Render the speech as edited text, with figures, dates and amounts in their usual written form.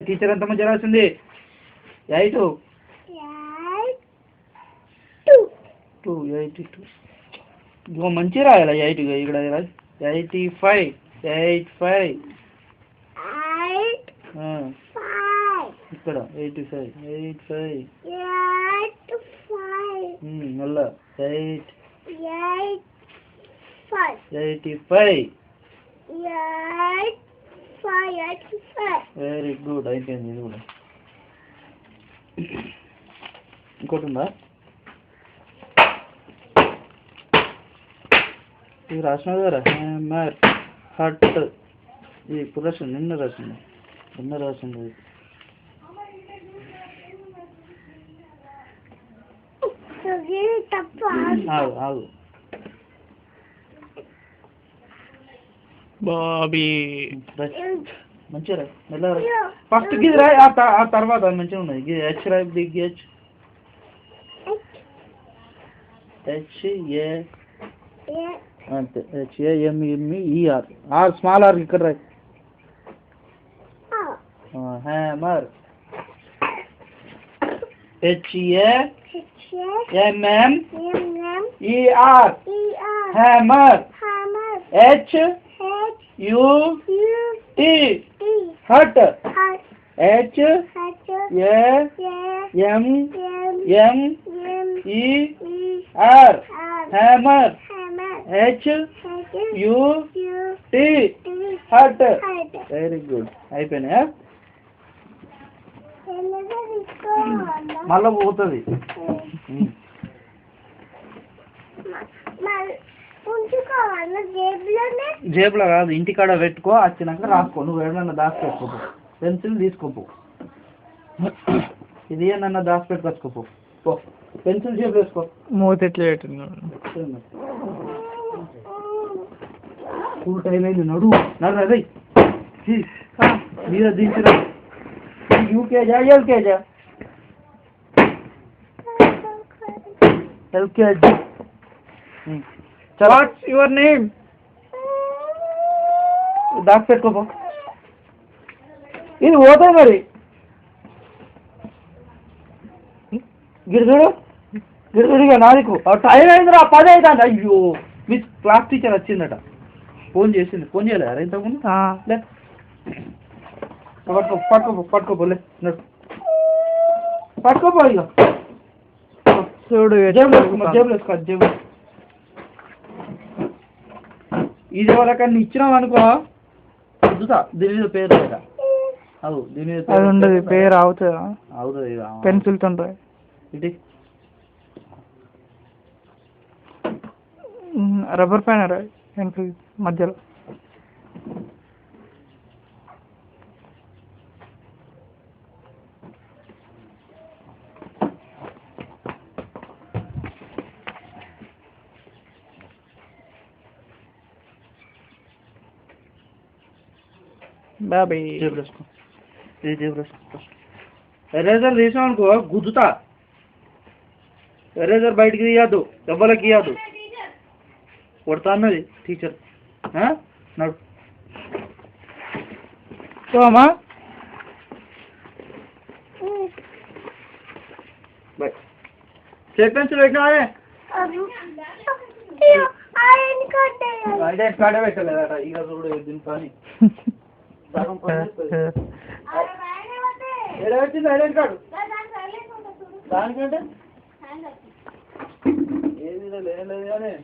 teacher ఎంత మంచి రాసింది 8 282 ఇంకో మంచి రాయాలి 8 ఇక్కడ 85 ఇక్కడ 85 మళ్ళా 85 వెరీ గుడ్ అయిపోయింది ఇది కూడా ఇంకోటి ఉందా ఇది రాసిన కదా హ్యామర్ హట్ ఇది ఇప్పుడు రాసింది నిన్న రాసింది ఆగు బాబీ మంచిగా రా మెల్లగా ఫస్ట్ గిది రా ఆ తర్వాత మంచిగా ఉన్నాయి గిది హెచ్ రా బిగ్ హెచ్ అంతే HAMMER ఆర్ స్మాల్ ఆర్ ఇక్కడ రా hammer HAMMER hammer HUT hut HAMMER hammer HUT hut very good అయిపోయినాయా మళ్ళా పోతుంది జేబులో కాదు ఇంటికాడ పెట్టుకో వచ్చినాక రాసుకో నువ్వు ఏమన్నా దాచిపెట్టుకోపో పెన్సిల్ తీసుకోపో ఇది ఏమన్నా దాచిపెట్టుకొచ్చుకోపో పో పెన్సిల్ జేబులో వేసుకో మూత ఎట్లా పెట్టున్నాడు స్కూల్ టైం అయింది నడు అదే మీద దించిరా యూకేజా ఎల్కేజా ఎల్కేజీ వాట్స్ యువర్ నేమ్ దాచి పెట్టుకోపో ఇది పోతాయి మరి గిరిదుడిగా నాదికు టైం అయిందిరా 10 అవుతుంది అయ్యో మీ క్లాస్ టీచర్ వచ్చిందట ఫోన్ చేయలేదు అరే ఇంతకుముందు లే పట్టుకోపోలే పట్టుకోపో ఇక చూడు జేబులో ఇది ఎవరికన్నా ఇచ్చినాం అనుకో చూసా దీని మీద పేరు లేదా అవు దీని మీద ఉండదు పేరు అవుతుందా అవుతుంది పెన్సిల్ తో ఇది రబ్బర్ పైన పెన్సిల్ మధ్యలో బాబీ ఎరేజర్ తీసాం అనుకో గుద్దుతా ఎరేజర్ బయటికి తీయద్దు దెబ్బలకి ఇయ్యద్దు కొడతా అన్నది టీచర్ నడు అమ్మా బాయ్ పెన్సిల్ పెట్టినావే ఐడెంటి కార్డే పెట్టలేదట ఇక చూడు దీని పని వచ్చింది ఐడెంటి కార్డు దానికంటే ఏది లేదు కానీ